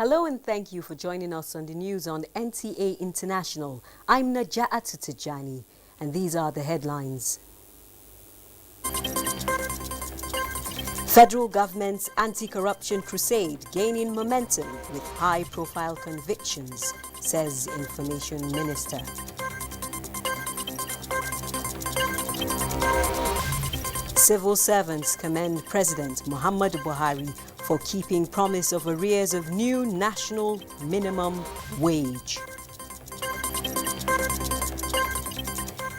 Hello and thank you for joining us on the news on NTA International. I'm Naja'at Tijani and these are the headlines. Federal government's anti-corruption crusade gaining momentum with high-profile convictions, says Information Minister. Civil servants commend President Muhammadu Buhari for keeping promise of arrears of new national minimum wage.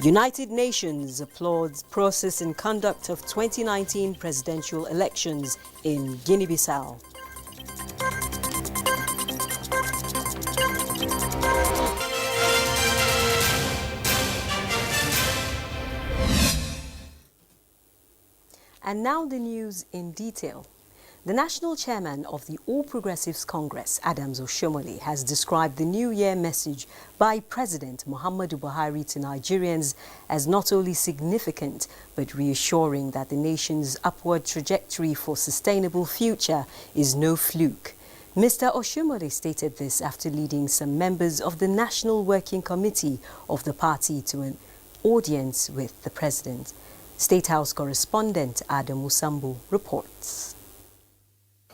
United Nations applauds process and conduct of 2019 presidential elections in Guinea-Bissau. And now the news in detail. The National Chairman of the All Progressives Congress, Adams Oshomole, has described the New Year message by President Muhammadu Buhari to Nigerians as not only significant, but reassuring that the nation's upward trajectory for sustainable future is no fluke. Mr. Oshomole stated this after leading some members of the National Working Committee of the party to an audience with the President. State House correspondent Adam Musambu reports.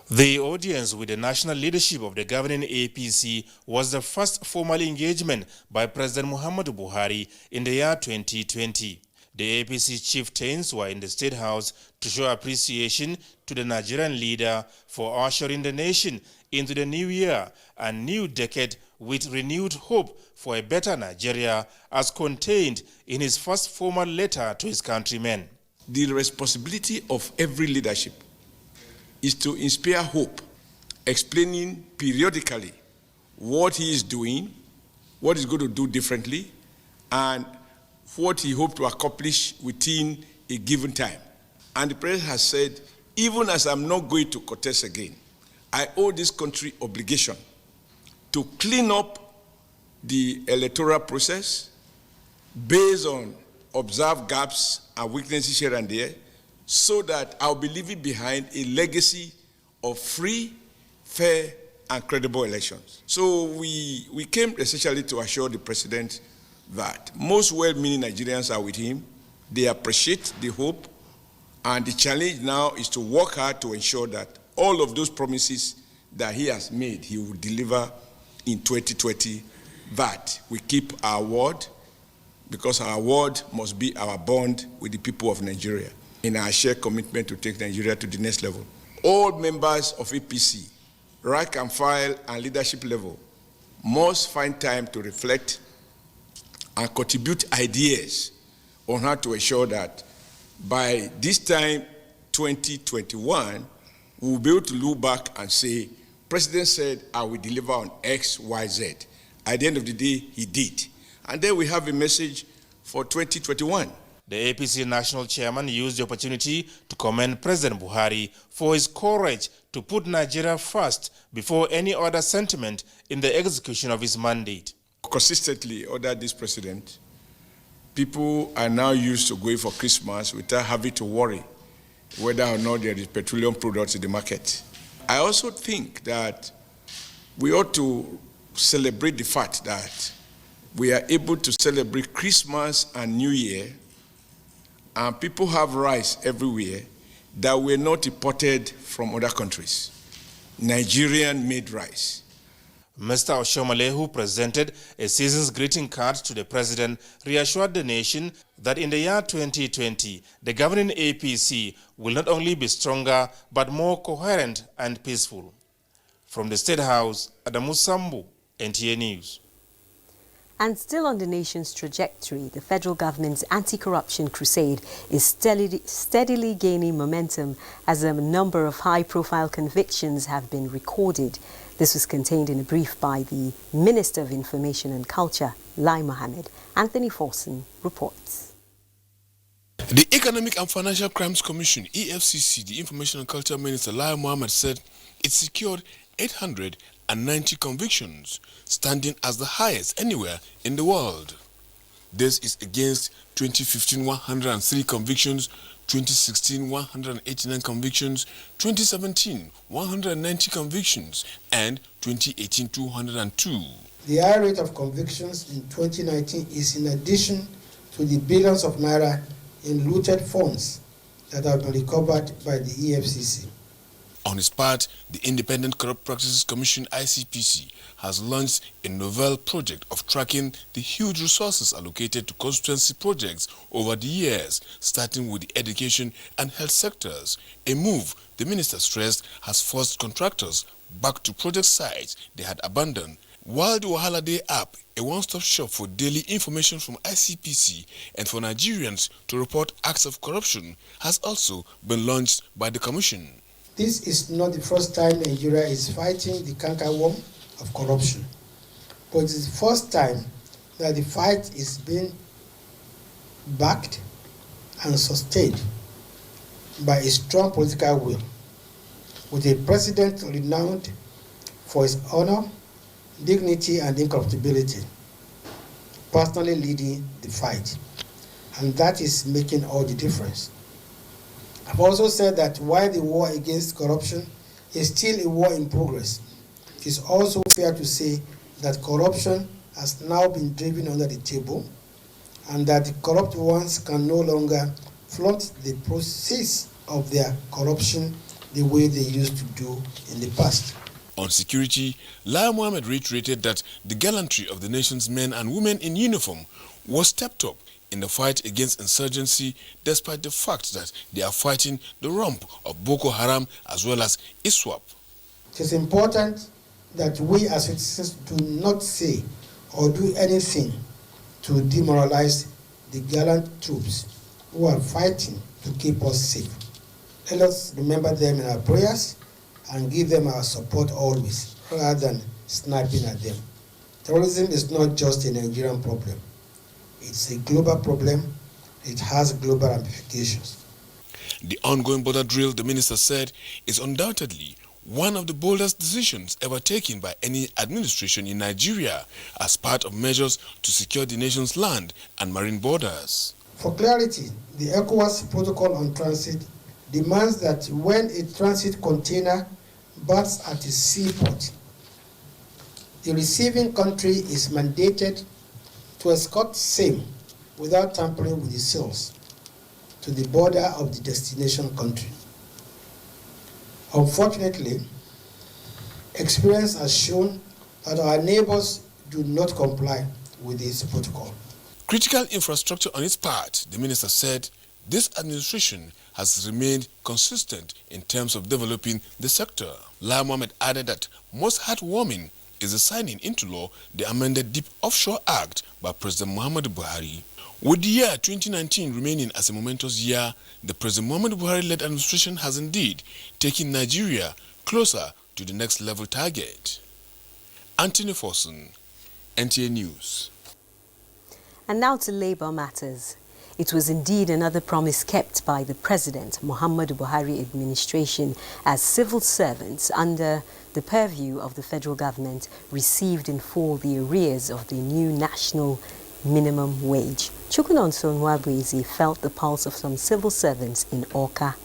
The audience with the national leadership of the governing APC was the first formal engagement by President Muhammadu Buhari in the year 2020. The APC chieftains were in the State House to show appreciation to the Nigerian leader for ushering the nation into the new year and new decade with renewed hope for a better Nigeria, as contained in his first formal letter to his countrymen. The responsibility of every leadership is to inspire hope, explaining periodically what he is doing, what he's going to do differently, and what he hopes to accomplish within a given time. And the President has said, even as I'm not going to contest again, I owe this country obligation to clean up the electoral process based on observed gaps and weaknesses here and there, so that I'll be leaving behind a legacy of free, fair, and credible elections. So we came essentially to assure the President that most well-meaning Nigerians are with him. They appreciate the hope, and the challenge now is to work hard to ensure that all of those promises that he has made, he will deliver in 2020, that we keep our word, because our word must be our bond with the people of Nigeria in our shared commitment to take Nigeria to the next level. All members of APC, rank and file and leadership level, must find time to reflect and contribute ideas on how to ensure that by this time, 2021, we will be able to look back and say, President said, I will deliver on X, Y, Z. At the end of the day, he did. And then we have a message for 2021. The APC National Chairman used the opportunity to commend President Buhari for his courage to put Nigeria first before any other sentiment in the execution of his mandate. Consistently under this president, people are now used to going for Christmas without having to worry whether or not there is petroleum products in the market. I also think that we ought to celebrate the fact that we are able to celebrate Christmas and New Year, and people have rice everywhere that were not imported from other countries. Nigerian-made rice. Mr. Oshomole, who presented a season's greeting card to the President, reassured the nation that in the year 2020, the governing APC will not only be stronger, but more coherent and peaceful. From the State House, Adamu Sambu, NTA News. And still on the nation's trajectory, the federal government's anti-corruption crusade is steadily gaining momentum as a number of high-profile convictions have been recorded. This was contained in a brief by the Minister of Information and Culture, Lai Mohammed. Anthony Forson reports. The Economic and Financial Crimes Commission, EFCC, the Information and Culture Minister, Lai Mohammed, said it secured 890 convictions, standing as the highest anywhere in the world. This is against 2015 103 convictions, 2016, 189 convictions, 2017, 190 convictions, and 2018, 202. The high rate of convictions in 2019 is in addition to the billions of naira in looted funds that have been recovered by the EFCC. On its part, the Independent Corrupt Practices Commission (ICPC) has launched a novel project of tracking the huge resources allocated to constituency projects over the years, starting with the education and health sectors, a move the minister stressed has forced contractors back to project sites they had abandoned. While the Wahala Day app, a one-stop shop for daily information from ICPC and for Nigerians to report acts of corruption, has also been launched by the commission. This is not the first time Nigeria is fighting the cankerworm of corruption, but it is the first time that the fight is being backed and sustained by a strong political will, with a president renowned for his honor, dignity, and incorruptibility, personally leading the fight. And that is making all the difference. I've also said that while the war against corruption is still a war in progress, it is also fair to say that corruption has now been driven under the table and that the corrupt ones can no longer flaunt the process of their corruption the way they used to do in the past. On security, Lai Mohammed reiterated that the gallantry of the nation's men and women in uniform was stepped up in the fight against insurgency, despite the fact that they are fighting the rump of Boko Haram as well as ISWAP. It is important that we as citizens do not say or do anything to demoralize the gallant troops who are fighting to keep us safe. Let us remember them in our prayers and give them our support always, rather than sniping at them. Terrorism is not just a Nigerian problem. It's a global problem. It has global ramifications. The ongoing border drill, the minister said, is undoubtedly one of the boldest decisions ever taken by any administration in Nigeria as part of measures to secure the nation's land and marine borders. For clarity, the ECOWAS Protocol on Transit demands that when a transit container berths at a seaport, the receiving country is mandated to escort same without tampering with the seals to the border of the destination country. Unfortunately, experience has shown that our neighbors do not comply with this protocol. Critical infrastructure on its part, the minister said, this administration has remained consistent in terms of developing the sector. Lai Mohammed added that most heartwarming is the signing into law the amended Deep Offshore Act by President Muhammadu Buhari. With the year 2019 remaining as a momentous year, the President Muhammadu Buhari-led administration has indeed taken Nigeria closer to the next level target. Anthony Forson, NTA News. And now to Labour matters. It was indeed another promise kept by the President Muhammadu Buhari administration as civil servants under the purview of the federal government received in full the arrears of the new national minimum wage. Chukwunonso Nwabwezi felt the pulse of some civil servants in Awka.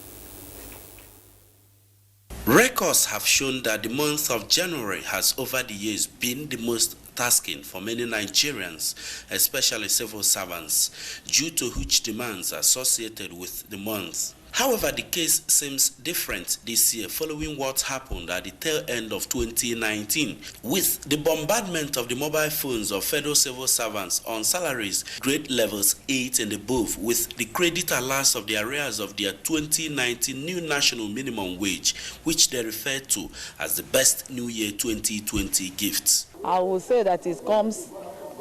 Records have shown that the month of January has over the years been the most tasking for many Nigerians, especially civil servants, due to huge demands associated with the month. However, the case seems different this year following what happened at the tail end of 2019 with the bombardment of the mobile phones of federal civil servants on salaries grade levels 8 and above, with the credit allowance of the arrears of their 2019 new national minimum wage, which they refer to as the best New Year 2020 gifts. I will say that it comes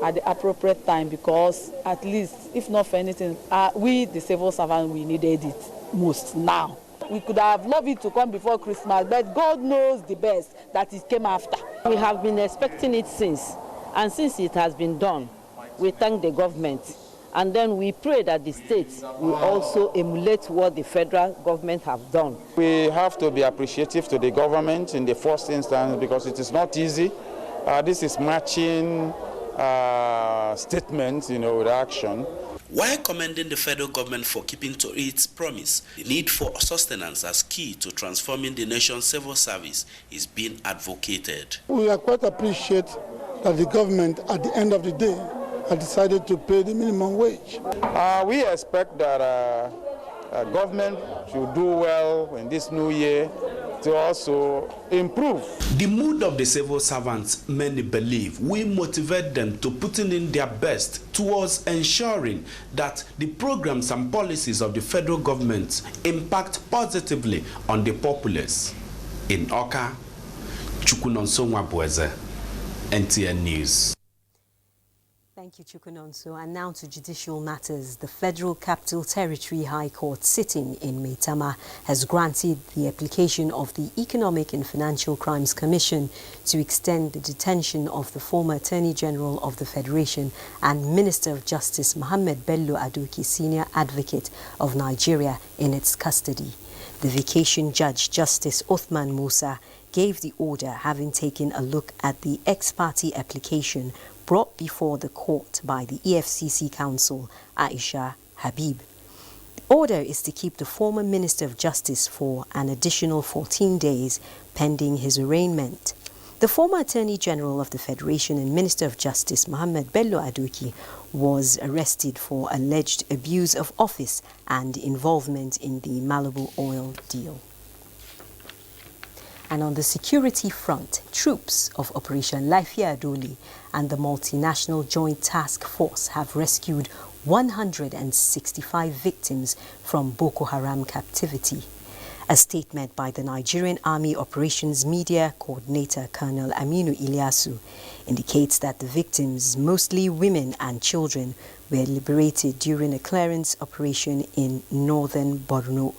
at the appropriate time because at least, if not for anything, we, the civil servants, we needed it most now. We could have loved it to come before Christmas, but God knows the best that it came after. We have been expecting it since, and since it has been done, we thank the government. And then we pray that the states will also emulate what the federal government have done. We have to be appreciative to the government in the first instance because it is not easy. This is matching statements, with action. While commending the federal government for keeping to its promise, the need for sustenance as key to transforming the nation's civil service is being advocated. We are quite appreciate that the government, at the end of the day, has decided to pay the minimum wage. We expect that government should do well in this new year to also improve. The mood of the civil servants, many believe, will motivate them to putting in their best towards ensuring that the programs and policies of the federal government impact positively on the populace. In Oka, Chukunonso Nwabweze, NTA News. Thank you, Chukunonso. And now to judicial matters. The Federal Capital Territory High Court sitting in Maitama has granted the application of the Economic and Financial Crimes Commission to extend the detention of the former Attorney General of the Federation and Minister of Justice Mohammed Bello Adoki, Senior Advocate of Nigeria, in its custody. The vacation judge, Justice Othman Musa, gave the order, having taken a look at the ex parte application brought before the court by the EFCC counsel, Aisha Habib. The order is to keep the former Minister of Justice for an additional 14 days pending his arraignment. The former Attorney General of the Federation and Minister of Justice, Mohammed Bello Adoki, was arrested for alleged abuse of office and involvement in the Malibu oil deal. And on the security front, troops of Operation Laifia Adoli and the Multinational Joint Task Force have rescued 165 victims from Boko Haram captivity. A statement by the Nigerian Army Operations Media Coordinator Colonel Aminu Ilyasu indicates that the victims, mostly women and children, were liberated during a clearance operation in northern Borno.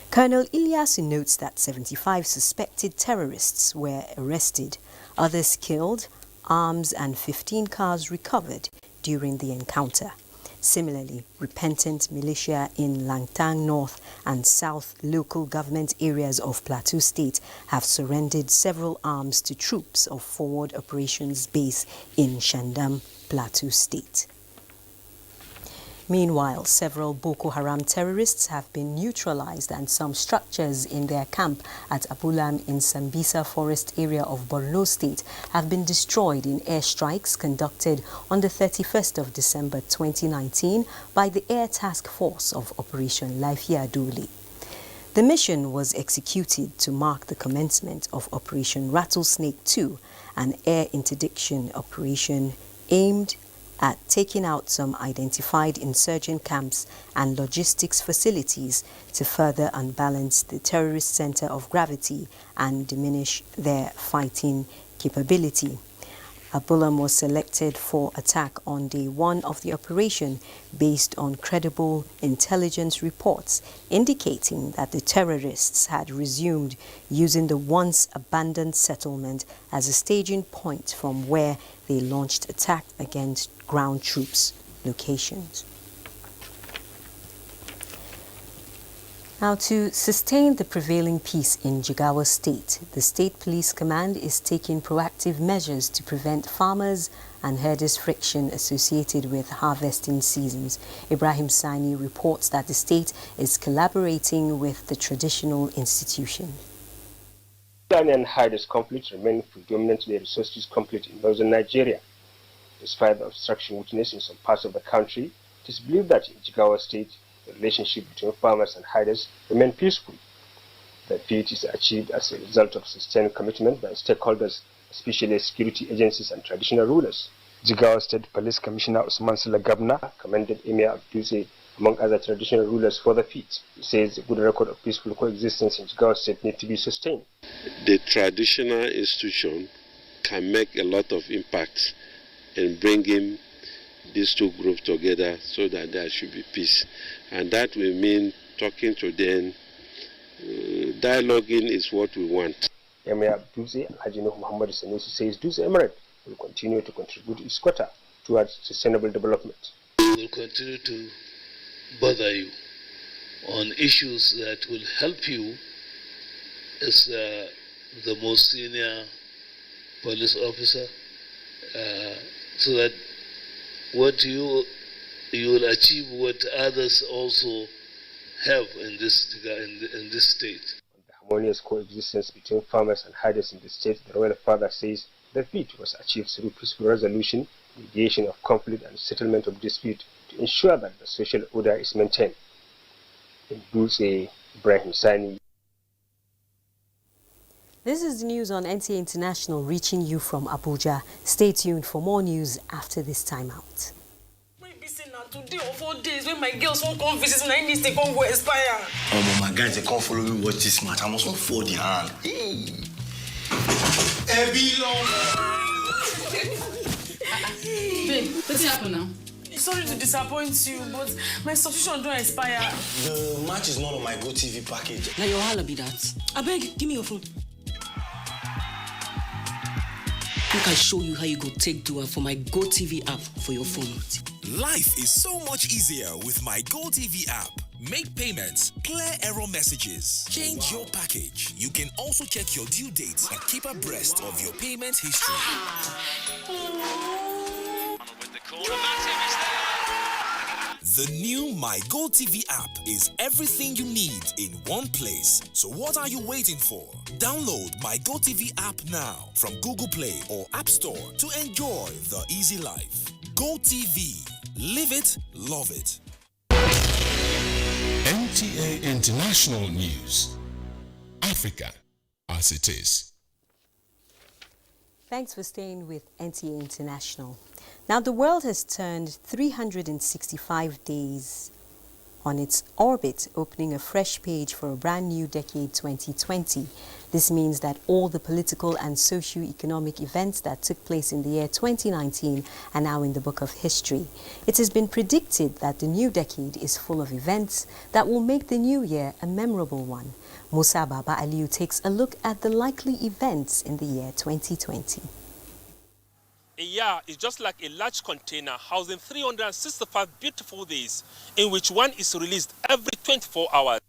Colonel Ilyasu notes that 75 suspected terrorists were arrested, others killed, arms and 15 cars recovered during the encounter. Similarly, repentant militia in Langtang North and South local government areas of Plateau State have surrendered several arms to troops of Forward Operations Base in Shandam, Plateau State. Meanwhile, several Boko Haram terrorists have been neutralized and some structures in their camp at Abulam in Sambisa Forest area of Borno State have been destroyed in airstrikes conducted on the 31st of December 2019 by the Air Task Force of Operation Laifia Adoli. The mission was executed to mark the commencement of Operation Rattlesnake 2, an air interdiction operation aimed at taking out some identified insurgent camps and logistics facilities to further unbalance the terrorist center of gravity and diminish their fighting capability. Abulam was selected for attack on day one of the operation based on credible intelligence reports indicating that the terrorists had resumed using the once abandoned settlement as a staging point from where they launched attack against ground troops locations. Now, to sustain the prevailing peace in Jigawa State, the State Police Command is taking proactive measures to prevent farmers and herders' friction associated with harvesting seasons. Ibrahim Sani reports that the state is collaborating with the traditional institution. Fulani and herders' conflicts remain predominantly a resources conflict in northern Nigeria. Despite the obstruction witnessed in some parts of the country, it is believed that in Jigawa State, the relationship between farmers and herders remain peaceful. The feat is achieved as a result of sustained commitment by stakeholders, especially security agencies and traditional rulers. Jigawa State Police Commissioner Usman Sala Gabna commended Emir Abduse, among other traditional rulers, for the feat. He says a good record of peaceful coexistence in Jigawa State needs to be sustained. The traditional institution can make a lot of impact in bringing these two groups together so that there should be peace. And that will mean talking to them, dialoguing is what we want. Emir Abduse Hajino Muhammad Sanusi says Duze Emirate will continue to contribute its quota towards sustainable development. We will continue to bother you on issues that will help you as the most senior police officer so that what you will achieve what others also have in this state. The harmonious coexistence between farmers and herders in the state, the royal father says the feat was achieved through peaceful resolution, mediation of conflict and settlement of dispute to ensure that the social order is maintained. In Dulce, Ibrahim Sani. This is the news on NTA International reaching you from Abuja. Stay tuned for more news after this timeout. Today or 4 days when my girls won't come visit me, I need to come go expire. Oh, my guys, they can't follow me watch this match. I must not fall the hand. Babe, what's happening now? Sorry to disappoint you, but my subscription don't expire. The match is not on my GoTV package. Now your holla be that. I beg, give me your phone. I can show you how you go take do it for my GoTV app for your phone. Life is so much easier with my GoTV app. Make payments, clear error messages, change your package. You can also check your due dates and keep abreast of your payment history. The new My GoTV app is everything you need in one place. So what are you waiting for? Download My GoTV app now from Google Play or App Store to enjoy the easy life. GoTV. Live it, love it. NTA International News. Africa as it is. Thanks for staying with NTA International. Now, the world has turned 365 days on its orbit, opening a fresh page for a brand new decade 2020. This means that all the political and socio-economic events that took place in the year 2019 are now in the book of history. It has been predicted that the new decade is full of events that will make the new year a memorable one. Musa Baba Aliyu takes a look at the likely events in the year 2020. A year is just like a large container housing 365 beautiful days in which one is released every 24 hours.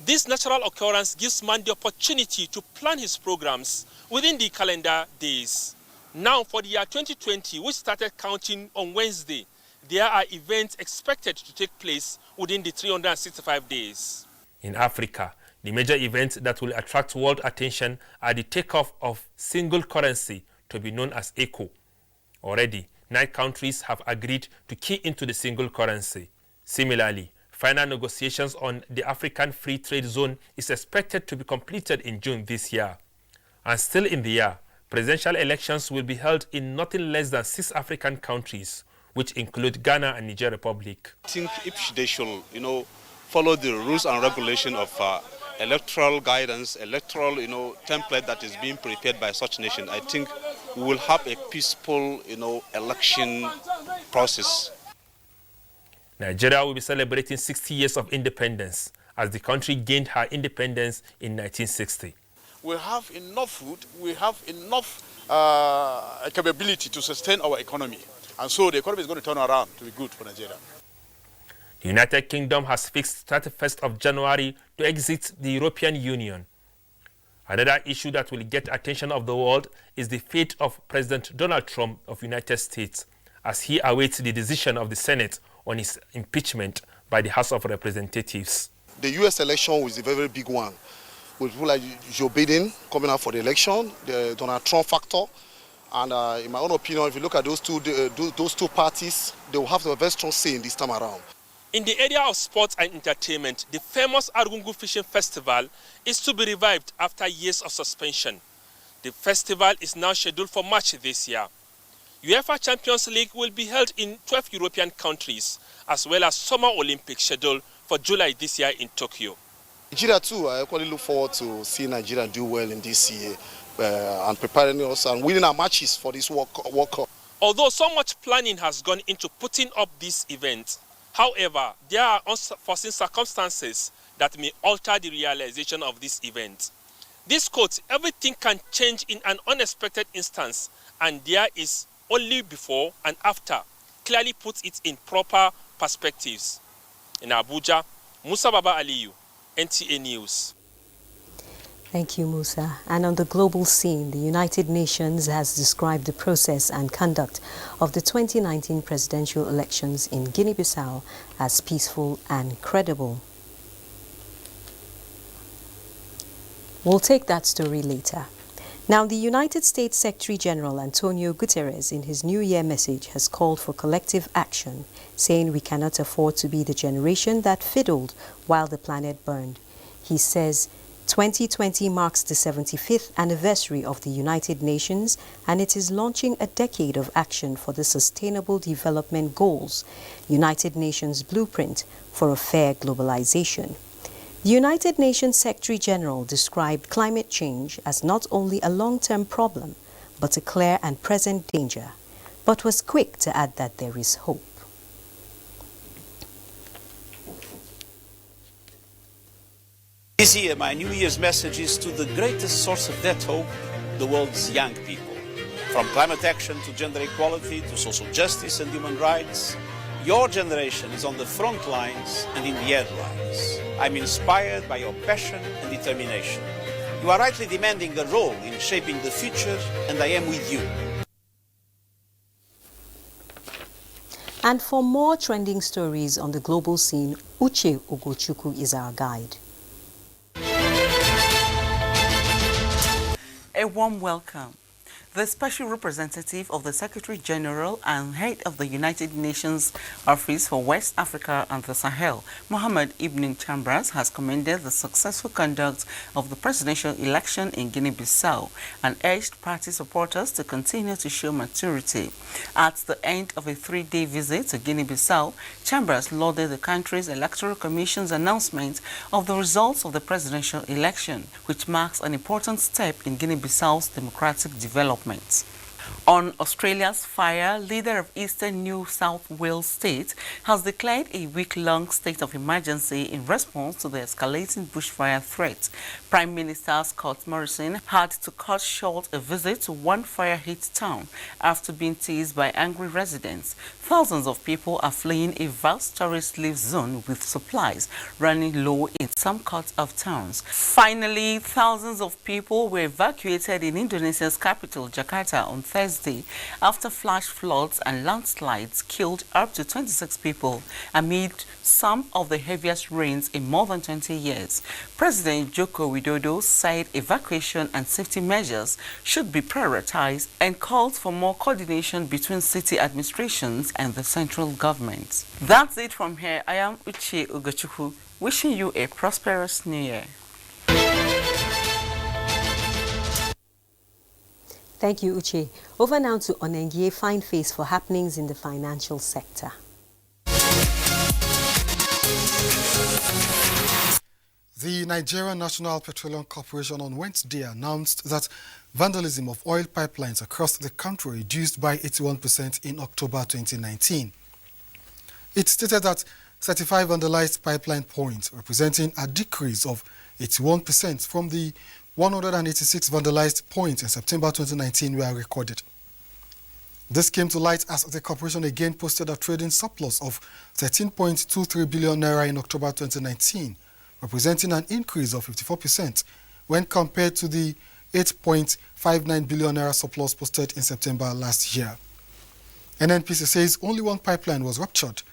This natural occurrence gives man the opportunity to plan his programs within the calendar days. Now for the year 2020, which started counting on Wednesday, there are events expected to take place within the 365 days. In Africa, the major events that will attract world attention are the takeoff of single currency to be known as ECO. Already, 9 countries have agreed to key into the single currency. Similarly, final negotiations on the African Free Trade Zone is expected to be completed in June this year. And still in the year, presidential elections will be held in nothing less than 6 African countries, which include Ghana and Niger Republic. I think if they should, follow the rules and regulation of electoral guidance, electoral, template that is being prepared by such nation, I think we will have a peaceful, election process. Nigeria will be celebrating 60 years of independence as the country gained her independence in 1960. We have enough food, we have enough capability to sustain our economy. And so the economy is going to turn around to be good for Nigeria. The United Kingdom has fixed 31st of January to exit the European Union. Another issue that will get attention of the world is the fate of President Donald Trump of the United States as he awaits the decision of the Senate on his impeachment by the House of Representatives. The U.S. election was a very, very big one, with people like Joe Biden coming out for the election, the Donald Trump factor. And in my own opinion, if you look at those two parties, they will have a very strong say in this time around. In the area of sports and entertainment, the famous Argungu Fishing Festival is to be revived after years of suspension. The festival is now scheduled for March this year. UEFA Champions League will be held in 12 European countries, as well as Summer Olympics scheduled for July this year in Tokyo. Nigeria too, I equally look forward to seeing Nigeria do well in this year and preparing us and winning our matches for this World Cup. Although so much planning has gone into putting up this event, however, there are unforeseen circumstances that may alter the realization of this event. This quote, everything can change in an unexpected instance, and there is only before and after, clearly puts it in proper perspectives. In Abuja, Musa Baba Aliyu, NTA News. Thank you, Musa. And on the global scene, the United Nations has described the process and conduct of the 2019 presidential elections in Guinea-Bissau as peaceful and credible. We'll take that story later. Now, the United States Secretary General Antonio Guterres, in his New Year message, has called for collective action, saying we cannot afford to be the generation that fiddled while the planet burned. He says 2020 marks the 75th anniversary of the United Nations, and it is launching a decade of action for the Sustainable Development Goals, United Nations Blueprint for a Fair Globalization. The United Nations Secretary General described climate change as not only a long-term problem, but a clear and present danger, but was quick to add that there is hope. This year, my New Year's message is to the greatest source of that hope, the world's young people. From climate action to gender equality to social justice and human rights, your generation is on the front lines and in the headlines. I'm inspired by your passion and determination. You are rightly demanding a role in shaping the future, and I am with you. And for more trending stories on the global scene, Uche Ugochukwu is our guide. A warm welcome. The Special Representative of the Secretary General and Head of the United Nations Office for West Africa and the Sahel, Mohamed Ibn Chambers, has commended the successful conduct of the presidential election in Guinea-Bissau and urged party supporters to continue to show maturity. At the end of a 3-day visit to Guinea-Bissau, Chambers lauded the country's Electoral Commission's announcement of the results of the presidential election, which marks an important step in Guinea-Bissau's democratic development. On Australia's fire, leader of Eastern New South Wales State has declared a week-long state of emergency in response to the escalating bushfire threat. Prime Minister Scott Morrison had to cut short a visit to one fire-hit town after being teased by angry residents. Thousands of people are fleeing a vast tourist-live zone with supplies running low in some cuts of towns. Finally, thousands of people were evacuated in Indonesia's capital, Jakarta, on Thursday after flash floods and landslides killed up to 26 people amid some of the heaviest rains in more than 20 years. President Joko Widodo said evacuation and safety measures should be prioritized and called for more coordination between city administrations and the central government. That's it from here. I am Uche Ugochukwu, wishing you a prosperous New Year. Thank you, Uche. Over now to Onengie Fine Face for happenings in the financial sector. The Nigerian National Petroleum Corporation on Wednesday announced that vandalism of oil pipelines across the country reduced by 81% in October 2019. It stated that 35 vandalized pipeline points, representing a decrease of 81% from the 186 vandalized points in September 2019 were recorded. This came to light as the corporation again posted a trading surplus of 13.23 billion naira in October 2019, representing an increase of 54% when compared to the 8.59 billion naira surplus posted in September last year. NNPC says only one pipeline was ruptured.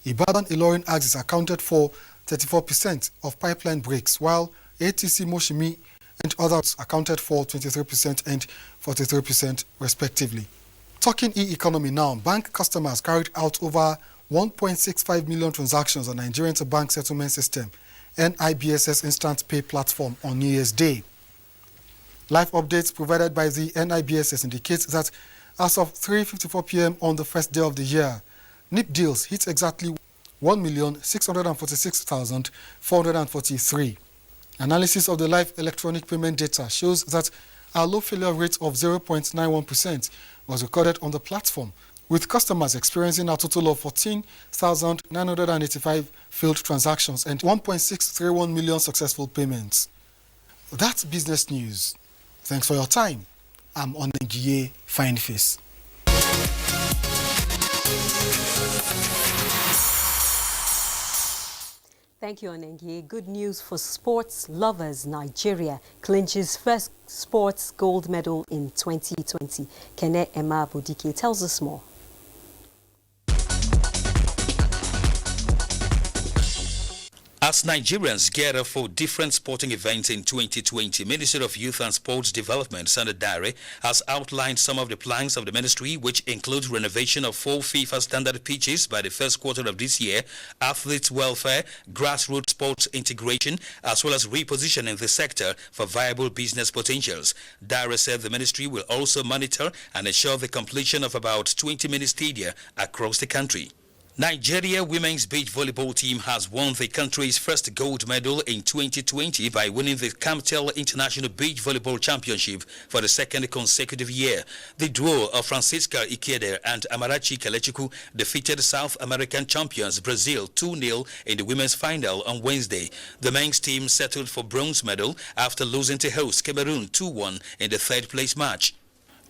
Ibadan-Ilorin axis accounted for 34% of pipeline breaks, while ATC Moshimi and others accounted for 23% and 43% respectively. Talking e-economy now, bank customers carried out over 1.65 million transactions on Nigerian Bank Settlement System, NIBSS Instant Pay platform on New Year's Day. Live updates provided by the NIBSS indicates that as of 3:54 p.m. on the first day of the year, NIP deals hit exactly 1,646,443. Analysis of the live electronic payment data shows that a low failure rate of 0.91% was recorded on the platform, with customers experiencing a total of 14,985 failed transactions and 1.631 million successful payments. That's business news. Thanks for your time. I'm Onengie Fine Face. Thank you, Onengie. Good news for sports lovers. Nigeria clinches first sports gold medal in 2020. Kene Emma Bodike tells us more. As Nigerians gear up for different sporting events in 2020, Ministry of Youth and Sports Development, Senator Dare, has outlined some of the plans of the ministry, which include renovation of 4 FIFA standard pitches by the first quarter of this year, athletes' welfare, grassroots sports integration, as well as repositioning the sector for viable business potentials. Dare said the ministry will also monitor and ensure the completion of about 20 mini stadia across the country. Nigeria women's beach volleyball team has won the country's first gold medal in 2020 by winning the Camtel International Beach Volleyball Championship for the second consecutive year. The duo of Francisca Ikede and Amarachi Kelechiku defeated South American champions Brazil 2-0 in the women's final on Wednesday. The men's team settled for bronze medal after losing to host Cameroon 2-1 in the third place match.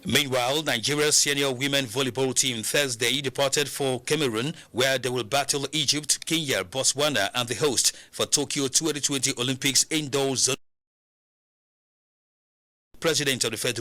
Meanwhile, Nigeria's senior women volleyball team Thursday departed for Cameroon, where they will battle Egypt, Kenya, Botswana, and the host for Tokyo 2020 Olympics indoor zone. President of the Federation